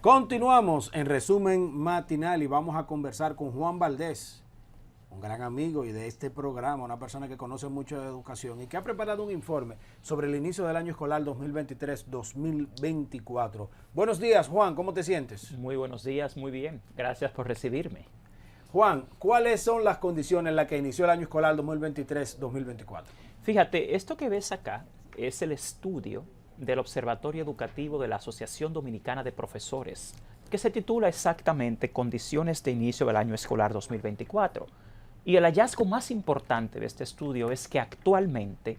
Continuamos en resumen matinal y vamos a conversar con Juan Valdés, un gran amigo y de este programa, una persona que conoce mucho de educación y que ha preparado un informe sobre el inicio del año escolar 2023-2024. Buenos días, Juan, ¿cómo te sientes? Muy buenos días, muy bien. Gracias por recibirme. Juan, ¿cuáles son las condiciones en las que inició el año escolar 2023-2024? Fíjate, esto que ves acá es el estudio del Observatorio Educativo de la Asociación Dominicana de Profesores, que se titula exactamente Condiciones de inicio del año escolar 2024. Y el hallazgo más importante de este estudio es que actualmente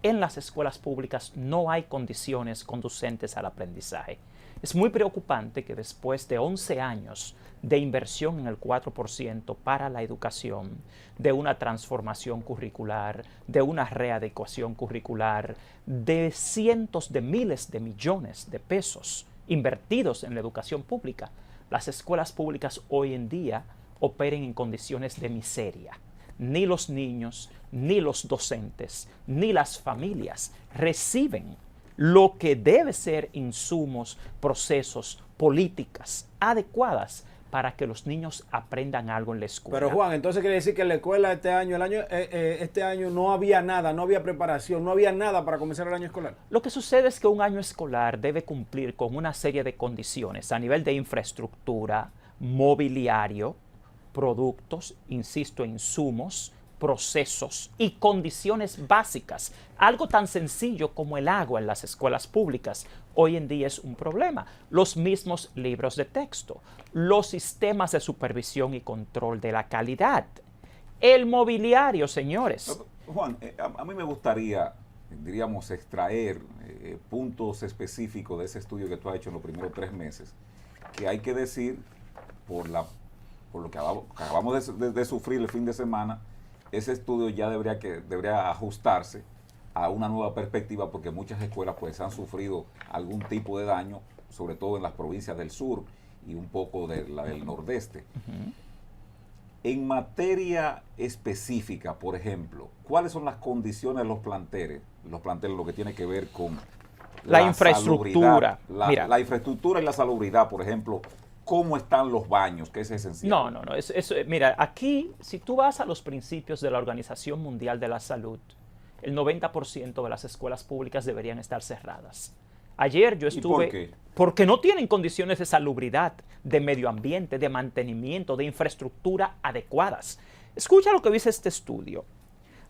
en las escuelas públicas no hay condiciones conducentes al aprendizaje. Es muy preocupante que después de 11 años de inversión en el 4% para la educación, de una transformación curricular, de una readecuación curricular, de cientos de miles de millones de pesos invertidos en la educación pública, las escuelas públicas hoy en día operen en condiciones de miseria. Ni los niños, ni los docentes, ni las familias reciben lo que debe ser insumos, procesos, políticas adecuadas para que los niños aprendan algo en la escuela. Pero Juan, entonces quiere decir que en la escuela este año no había nada, no había preparación, no había nada para comenzar el año escolar. Lo que sucede es que un año escolar debe cumplir con una serie de condiciones a nivel de infraestructura, mobiliario, productos, insisto, insumos, procesos y condiciones básicas. Algo tan sencillo como el agua en las escuelas públicas hoy en día es un problema. Los mismos libros de texto, los sistemas de supervisión y control de la calidad, el mobiliario, señores. Juan, a mí me gustaría, diríamos, extraer puntos específicos de ese estudio que tú has hecho en los primeros 3 meses, que hay que decir, por lo que acabamos de sufrir el fin de semana, ese estudio ya debería ajustarse a una nueva perspectiva, porque muchas escuelas pues han sufrido algún tipo de daño, sobre todo en las provincias del sur y un poco del nordeste. En materia específica, por ejemplo, ¿cuáles son las condiciones de los planteles? Los planteles, lo que tiene que ver con la infraestructura. La infraestructura y la salubridad, por ejemplo. ¿Cómo están los baños? Que es esencial. No. Mira, aquí, si tú vas a los principios de la Organización Mundial de la Salud, el 90% de las escuelas públicas deberían estar cerradas. Ayer yo estuve... ¿Y por qué? Porque no tienen condiciones de salubridad, de medio ambiente, de mantenimiento, de infraestructura adecuadas. Escucha lo que dice este estudio.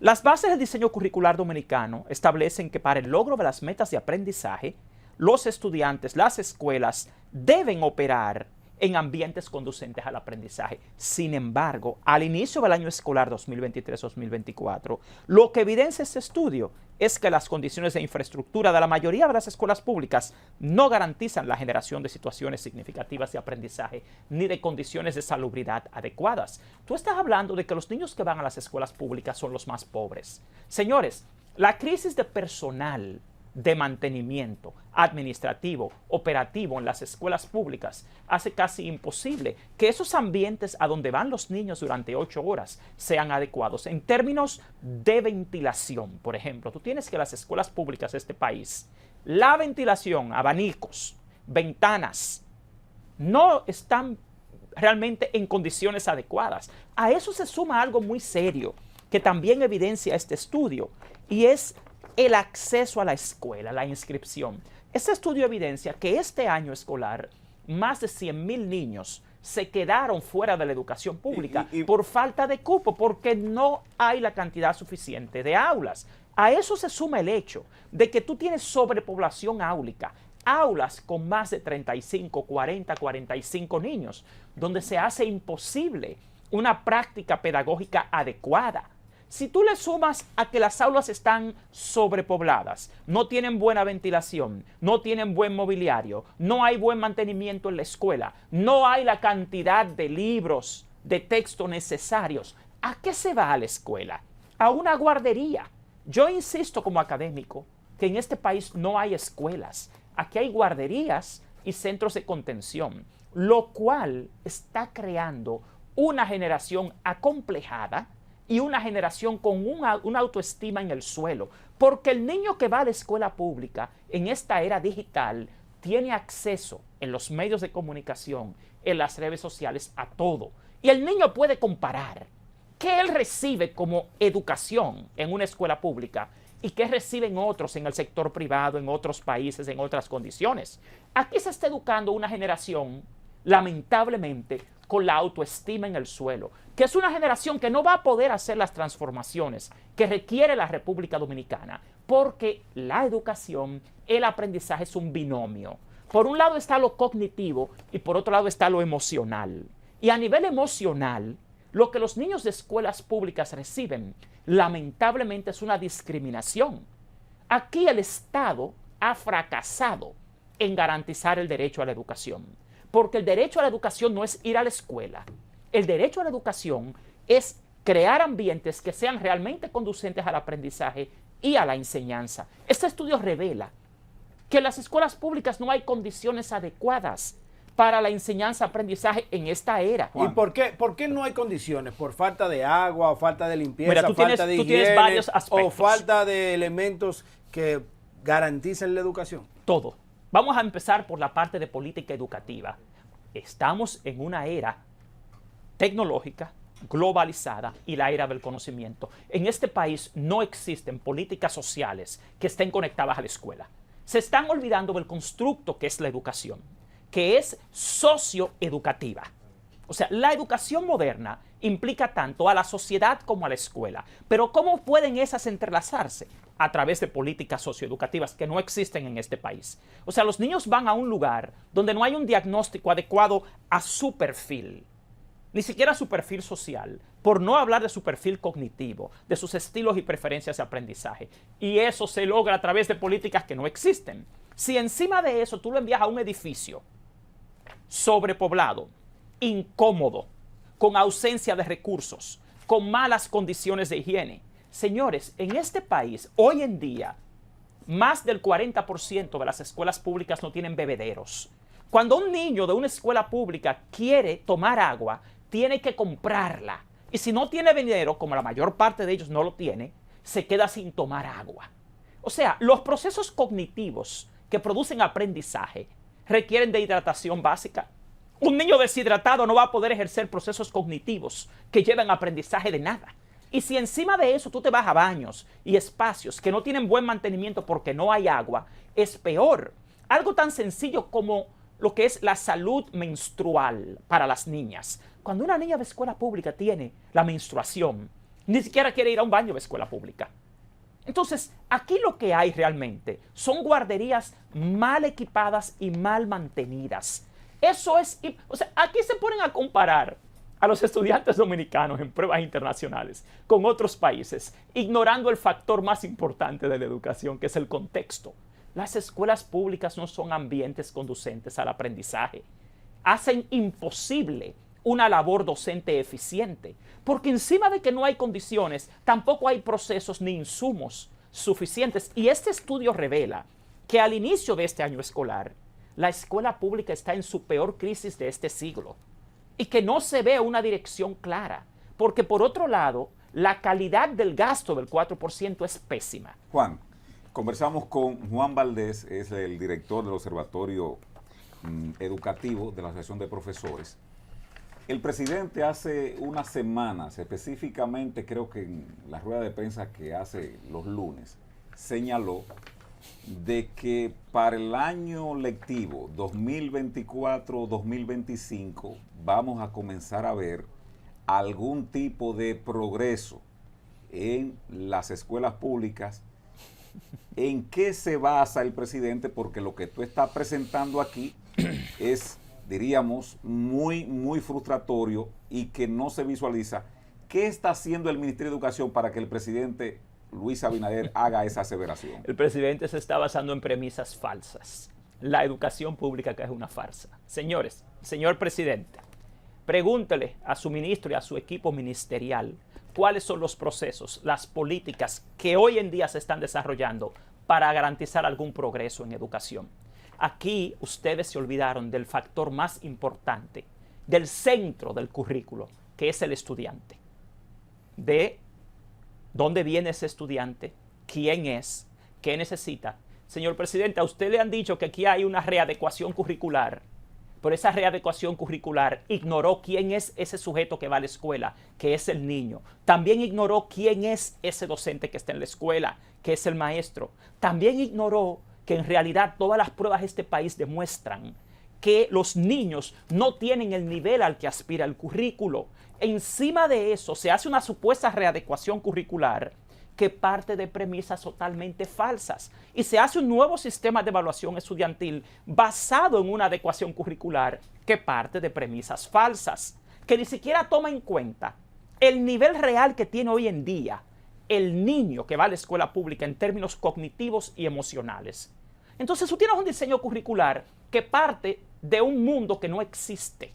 Las bases del diseño curricular dominicano establecen que para el logro de las metas de aprendizaje, los estudiantes, las escuelas, deben operar en ambientes conducentes al aprendizaje. Sin embargo, al inicio del año escolar 2023-2024, lo que evidencia este estudio es que las condiciones de infraestructura de la mayoría de las escuelas públicas no garantizan la generación de situaciones significativas de aprendizaje ni de condiciones de salubridad adecuadas. Tú estás hablando de que los niños que van a las escuelas públicas son los más pobres. Señores, la crisis de personal, de mantenimiento administrativo, operativo en las escuelas públicas hace casi imposible que esos ambientes a donde van los niños durante 8 horas sean adecuados. En términos de ventilación, por ejemplo, tú tienes que las escuelas públicas de este país, la ventilación, abanicos, ventanas, no están realmente en condiciones adecuadas. A eso se suma algo muy serio que también evidencia este estudio, y es el acceso a la escuela, la inscripción. Este estudio evidencia que este año escolar más de 100,000 niños se quedaron fuera de la educación pública por falta de cupo, porque no hay la cantidad suficiente de aulas. A eso se suma el hecho de que tú tienes sobrepoblación áulica, aulas con más de 35, 40, 45 niños, donde se hace imposible una práctica pedagógica adecuada. Si tú le sumas a que las aulas están sobrepobladas, no tienen buena ventilación, no tienen buen mobiliario, no hay buen mantenimiento en la escuela, no hay la cantidad de libros, de texto necesarios, ¿a qué se va a la escuela? A una guardería. Yo insisto como académico que en este país no hay escuelas. Aquí hay guarderías y centros de contención, lo cual está creando una generación acomplejada y una generación con una autoestima en el suelo, porque el niño que va a la escuela pública en esta era digital tiene acceso en los medios de comunicación, en las redes sociales, a todo. Y el niño puede comparar qué él recibe como educación en una escuela pública y qué reciben otros en el sector privado, en otros países, en otras condiciones. Aquí se está educando una generación, lamentablemente, con la autoestima en el suelo, que es una generación que no va a poder hacer las transformaciones que requiere la República Dominicana, porque la educación, el aprendizaje es un binomio. Por un lado está lo cognitivo y por otro lado está lo emocional. Y a nivel emocional, lo que los niños de escuelas públicas reciben, lamentablemente, es una discriminación. Aquí el Estado ha fracasado en garantizar el derecho a la educación, porque el derecho a la educación no es ir a la escuela. El derecho a la educación es crear ambientes que sean realmente conducentes al aprendizaje y a la enseñanza. Este estudio revela que en las escuelas públicas no hay condiciones adecuadas para la enseñanza-aprendizaje en esta era. ¿Y por qué no hay condiciones? ¿Por falta de agua, o falta de limpieza, Mira, falta de tú tienes higiene, varios aspectos. o falta de elementos que garanticen la educación? Todo. Vamos a empezar por la parte de política educativa. Estamos en una era tecnológica, globalizada y la era del conocimiento. En este país no existen políticas sociales que estén conectadas a la escuela. Se están olvidando del constructo que es la educación, que es socioeducativa. O sea, la educación moderna implica tanto a la sociedad como a la escuela. Pero ¿cómo pueden esas entrelazarse? A través de políticas socioeducativas que no existen en este país. O sea, los niños van a un lugar donde no hay un diagnóstico adecuado a su perfil, ni siquiera a su perfil social, por no hablar de su perfil cognitivo, de sus estilos y preferencias de aprendizaje. Y eso se logra a través de políticas que no existen. Si encima de eso tú lo envías a un edificio sobrepoblado, incómodo, con ausencia de recursos, con malas condiciones de higiene. Señores, en este país, hoy en día, más del 40% de las escuelas públicas no tienen bebederos. Cuando un niño de una escuela pública quiere tomar agua, tiene que comprarla. Y si no tiene bebedero, como la mayor parte de ellos no lo tiene, se queda sin tomar agua. O sea, los procesos cognitivos que producen aprendizaje requieren de hidratación básica. Un niño deshidratado no va a poder ejercer procesos cognitivos que lleven aprendizaje de nada. Y si encima de eso tú te vas a baños y espacios que no tienen buen mantenimiento porque no hay agua, es peor. Algo tan sencillo como lo que es la salud menstrual para las niñas. Cuando una niña de escuela pública tiene la menstruación, ni siquiera quiere ir a un baño de escuela pública. Entonces, aquí lo que hay realmente son guarderías mal equipadas y mal mantenidas. Eso es, o sea, aquí se ponen a comparar a los estudiantes dominicanos en pruebas internacionales con otros países, ignorando el factor más importante de la educación, que es el contexto. Las escuelas públicas no son ambientes conducentes al aprendizaje. Hacen imposible una labor docente eficiente, porque encima de que no hay condiciones, tampoco hay procesos ni insumos suficientes. Y este estudio revela que al inicio de este año escolar, la escuela pública está en su peor crisis de este siglo y que no se ve una dirección clara, porque por otro lado, la calidad del gasto del 4% es pésima. Juan, conversamos con Juan Valdés, es el director del Observatorio Educativo de la Asociación de Profesores. El presidente hace unas semanas, específicamente creo que en la rueda de prensa que hace los lunes, señaló de que para el año lectivo 2024-2025 vamos a comenzar a ver algún tipo de progreso en las escuelas públicas. ¿En qué se basa el presidente? Porque lo que tú estás presentando aquí es, diríamos, muy frustratorio y que no se visualiza. ¿Qué está haciendo el Ministerio de Educación para que el presidente Luis Abinader haga esa aseveración? El presidente se está basando en premisas falsas. La educación pública que es una farsa. Señores, señor presidente, pregúntele a su ministro y a su equipo ministerial cuáles son los procesos, las políticas que hoy en día se están desarrollando para garantizar algún progreso en educación. Aquí ustedes se olvidaron del factor más importante, del centro del currículo, que es el estudiante. De dónde viene ese estudiante, quién es, qué necesita. Señor presidente, a usted le han dicho que aquí hay una readecuación curricular pero esa readecuación curricular ignoró quién es ese sujeto que va a la escuela, que es el niño. También ignoró quién es ese docente que está en la escuela, que es el maestro. También ignoró que en realidad todas las pruebas de este país demuestran que los niños no tienen el nivel al que aspira el currículo. Encima de eso se hace una supuesta readecuación curricular que parte de premisas totalmente falsas. Y se hace un nuevo sistema de evaluación estudiantil basado en una adecuación curricular que parte de premisas falsas, que ni siquiera toma en cuenta el nivel real que tiene hoy en día el niño que va a la escuela pública en términos cognitivos y emocionales. Entonces tú tienes un diseño curricular que parte de un mundo que no existe,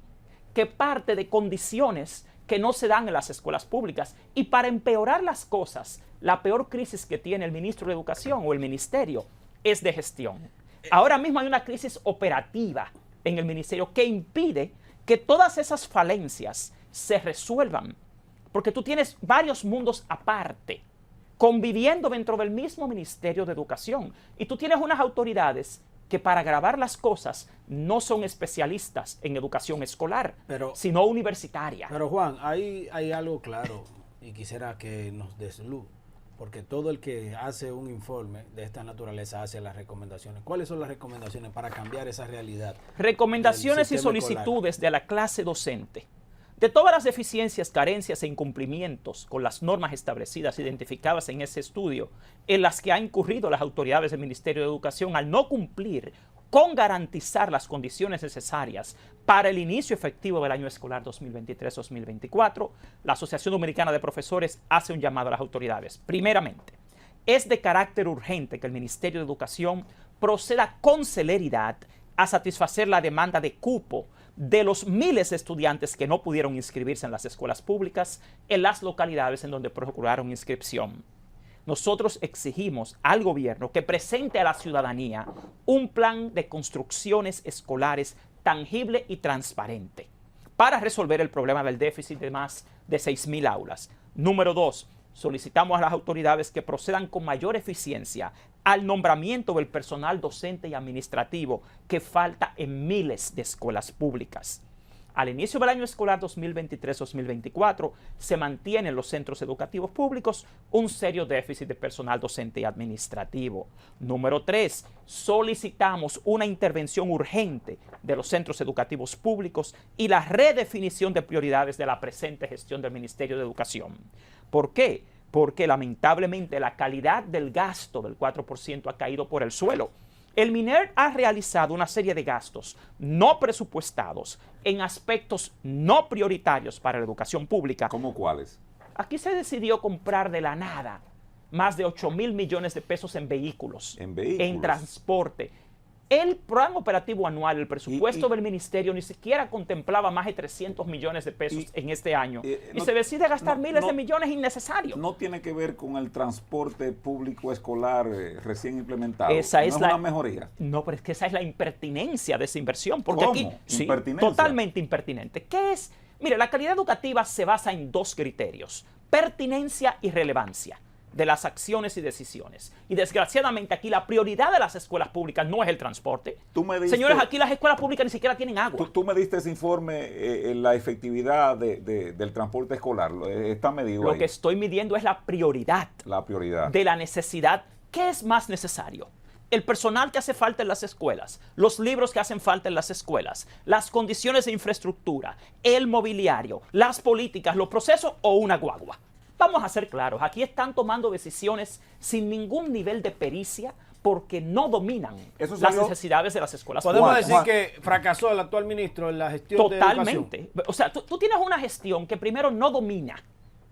que parte de condiciones que no se dan en las escuelas públicas. Y para empeorar las cosas, la peor crisis que tiene el ministro de Educación o el ministerio es de gestión. Ahora mismo hay una crisis operativa en el ministerio que impide que todas esas falencias se resuelvan, porque tú tienes varios mundos aparte, conviviendo dentro del mismo Ministerio de Educación. Y tú tienes unas autoridades que para grabar las cosas no son especialistas en educación escolar, sino universitaria. Pero Juan, hay algo claro y quisiera que nos des luz, porque todo el que hace un informe de esta naturaleza hace las recomendaciones. ¿Cuáles son las recomendaciones para cambiar esa realidad? Recomendaciones y solicitudes escolar de la clase docente. De todas las deficiencias, carencias e incumplimientos con las normas establecidas, identificadas en ese estudio, en las que han incurrido las autoridades del Ministerio de Educación al no cumplir con garantizar las condiciones necesarias para el inicio efectivo del año escolar 2023-2024, la Asociación Dominicana de Profesores hace un llamado a las autoridades. Primeramente, es de carácter urgente que el Ministerio de Educación proceda con celeridad a satisfacer la demanda de cupo de los miles de estudiantes que no pudieron inscribirse en las escuelas públicas en las localidades en donde procuraron inscripción. Nosotros exigimos al gobierno que presente a la ciudadanía un plan de construcciones escolares tangible y transparente para resolver el problema del déficit de más de 6.000 aulas. Número 2, solicitamos a las autoridades que procedan con mayor eficiencia al nombramiento del personal docente y administrativo que falta en miles de escuelas públicas. Al inicio del año escolar 2023-2024 se mantiene en los centros educativos públicos un serio déficit de personal docente y administrativo. Número 3, solicitamos una intervención urgente de los centros educativos públicos y la redefinición de prioridades de la presente gestión del Ministerio de Educación. ¿Por qué? Porque lamentablemente la calidad del gasto del 4% ha caído por el suelo. El MINER ha realizado una serie de gastos no presupuestados en aspectos no prioritarios para la educación pública. ¿Cómo cuáles? Aquí se decidió comprar de la nada más de 8.000 millones de pesos en vehículos, en transporte. El programa operativo anual, el presupuesto del ministerio ni siquiera contemplaba más de 300 millones de pesos en este año. Y se decide gastar miles de millones innecesarios. No tiene que ver con el transporte público escolar recién implementado. Esa es una mejoría. No, pero es que esa es la impertinencia de esa inversión. Porque ¿Cómo? Aquí, sí, ¿Impertinencia? Totalmente impertinente. ¿Qué es? Mire, la calidad educativa se basa en dos criterios: pertinencia y relevancia de las acciones y decisiones. Y desgraciadamente aquí la prioridad de las escuelas públicas no es el transporte. Señores, aquí las escuelas públicas ni siquiera tienen agua. Tú me diste ese informe, la efectividad del transporte escolar. Está medido Lo ahí. que estoy midiendo es la prioridad. La prioridad. De la necesidad. ¿Qué es más necesario? El personal que hace falta en las escuelas, los libros que hacen falta en las escuelas, las condiciones de infraestructura, el mobiliario, las políticas, los procesos o una guagua. Vamos a ser claros, aquí están tomando decisiones sin ningún nivel de pericia porque no dominan las necesidades de las escuelas. ¿Podemos decir que fracasó el actual ministro en la gestión de educación? Totalmente. O sea, tú tienes una gestión que primero no domina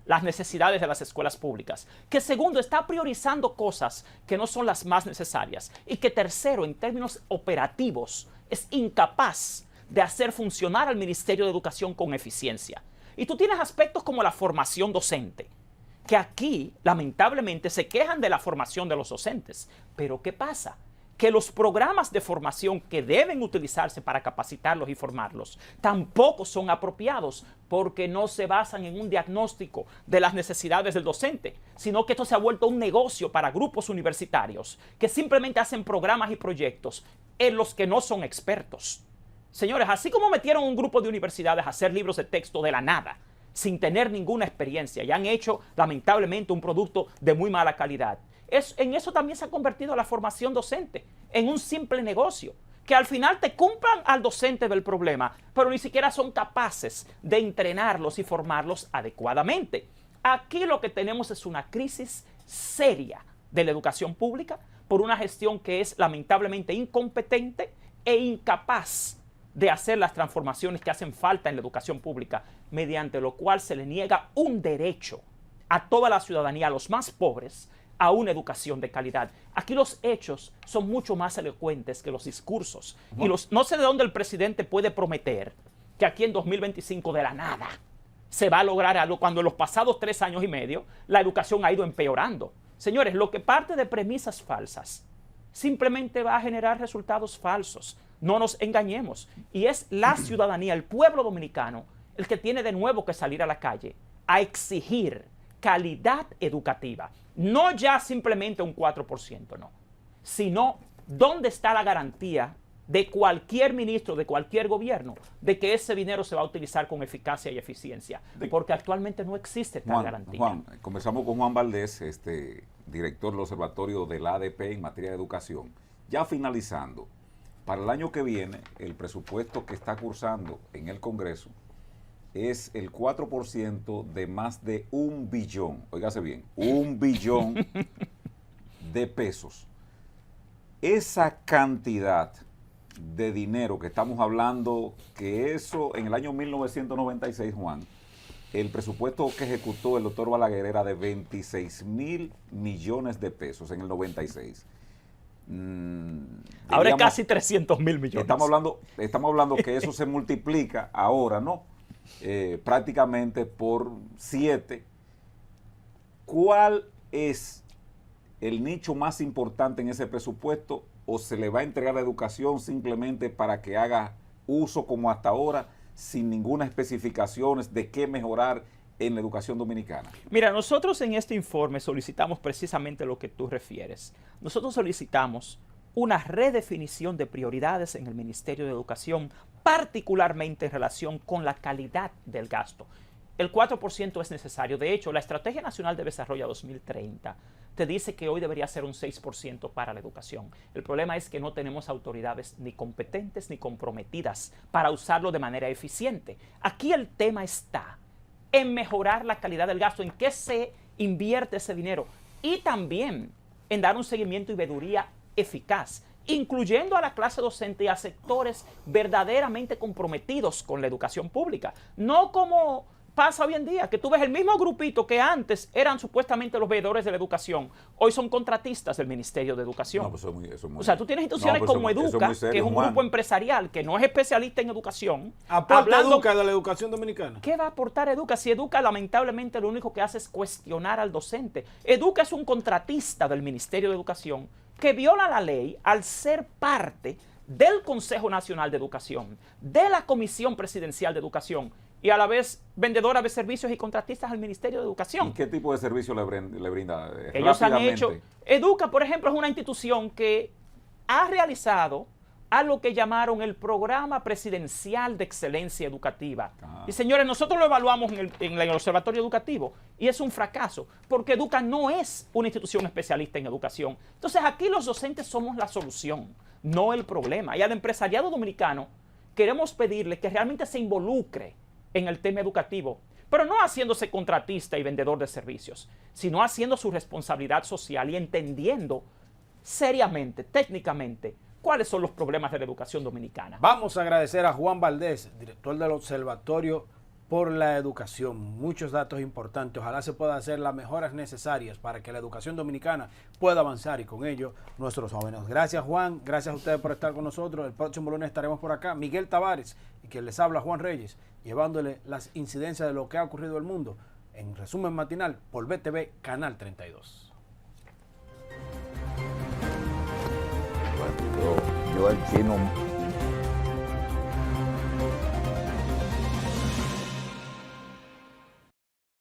las necesidades de las escuelas públicas, que segundo está priorizando cosas que no son las más necesarias y que tercero, en términos operativos, es incapaz de hacer funcionar al Ministerio de Educación con eficiencia. Y tú tienes aspectos como la formación docente, que aquí, lamentablemente, se quejan de la formación de los docentes. Pero ¿qué pasa? Que los programas de formación que deben utilizarse para capacitarlos y formarlos tampoco son apropiados porque no se basan en un diagnóstico de las necesidades del docente, sino que esto se ha vuelto un negocio para grupos universitarios que simplemente hacen programas y proyectos en los que no son expertos. Señores, así como metieron un grupo de universidades a hacer libros de texto de la nada, sin tener ninguna experiencia, y han hecho, lamentablemente, un producto de muy mala calidad, en eso también se ha convertido la formación docente, en un simple negocio, que al final te cumplan al docente del problema, pero ni siquiera son capaces de entrenarlos y formarlos adecuadamente. Aquí lo que tenemos es una crisis seria de la educación pública por una gestión que es lamentablemente incompetente e incapaz de hacer las transformaciones que hacen falta en la educación pública, mediante lo cual se le niega un derecho a toda la ciudadanía, a los más pobres, a una educación de calidad. Aquí los hechos son mucho más elocuentes que los discursos. Y no sé de dónde el presidente puede prometer que aquí en 2025 de la nada se va a lograr algo cuando en los pasados 3 años y medio la educación ha ido empeorando. Señores, lo que parte de premisas falsas simplemente va a generar resultados falsos. No nos engañemos. Y es la ciudadanía, el pueblo dominicano, el que tiene de nuevo que salir a la calle a exigir calidad educativa. No ya simplemente un 4%, no. Sino, ¿dónde está la garantía de cualquier ministro, de cualquier gobierno, de que ese dinero se va a utilizar con eficacia y eficiencia? Porque actualmente no existe tal garantía. Juan, conversamos con Juan Valdés, director del Observatorio del ADP en materia de educación. Ya finalizando, para el año que viene, el presupuesto que está cursando en el Congreso es el 4% de más de 1 billón, óigase bien, 1 billón de pesos. Esa cantidad de dinero que estamos hablando, que eso en el año 1996, Juan, el presupuesto que ejecutó el doctor Balaguer era de 26,000 millones de pesos en el 96. Ahora es casi 300,000 millones. Estamos hablando que eso se multiplica ahora, ¿no? Prácticamente por 7. ¿Cuál es el nicho más importante en ese presupuesto, o se le va a entregar la educación simplemente para que haga uso como hasta ahora, sin ninguna especificaciones de qué mejorar en la educación dominicana? Mira, nosotros en este informe solicitamos precisamente lo que tú refieres. Nosotros solicitamos una redefinición de prioridades en el Ministerio de Educación, particularmente en relación con la calidad del gasto. El 4% es necesario. De hecho, la Estrategia Nacional de Desarrollo 2030 te dice que hoy debería ser un 6% para la educación. El problema es que no tenemos autoridades ni competentes ni comprometidas para usarlo de manera eficiente. Aquí el tema está en mejorar la calidad del gasto, en qué se invierte ese dinero, y también en dar un seguimiento y veeduría eficaz, incluyendo a la clase docente y a sectores verdaderamente comprometidos con la educación pública. No como pasa hoy en día, que tú ves el mismo grupito que antes eran supuestamente los veedores de la educación, hoy son contratistas del Ministerio de Educación. No, pues eso es muy, o sea, tú tienes instituciones como Educa, serio, que es un Juan. grupo empresarial que no es especialista en educación. ¿Aporta Educa de la educación dominicana? ¿Qué va a aportar Educa? Si Educa lamentablemente lo único que hace es cuestionar al docente. Educa es un contratista del Ministerio de Educación que viola la ley al ser parte del Consejo Nacional de Educación, de la Comisión Presidencial de Educación, y a la vez vendedora de servicios y contratistas al Ministerio de Educación. ¿Y qué tipo de servicio le brinda? Ellos han hecho. Educa, por ejemplo, es una institución que ha realizado algo que llamaron el Programa Presidencial de Excelencia Educativa. Y señores, nosotros lo evaluamos en el Observatorio Educativo y es un fracaso, porque Educa no es una institución especialista en educación. Entonces aquí los docentes somos la solución, no el problema. Y al empresariado dominicano queremos pedirle que realmente se involucre en el tema educativo, pero no haciéndose contratista y vendedor de servicios, sino haciendo su responsabilidad social y entendiendo seriamente, técnicamente, cuáles son los problemas de la educación dominicana. Vamos a agradecer a Juan Valdés, director del Observatorio por la Educación. Muchos datos importantes. Ojalá se puedan hacer las mejoras necesarias para que la educación dominicana pueda avanzar y con ello nuestros jóvenes. Gracias, Juan. Gracias a ustedes por estar con nosotros. El próximo lunes estaremos por acá. Miguel Tavares y quien les habla, Juan Reyes, llevándole las incidencias de lo que ha ocurrido en el mundo en resumen matinal por BTV Canal 32. Yo el chino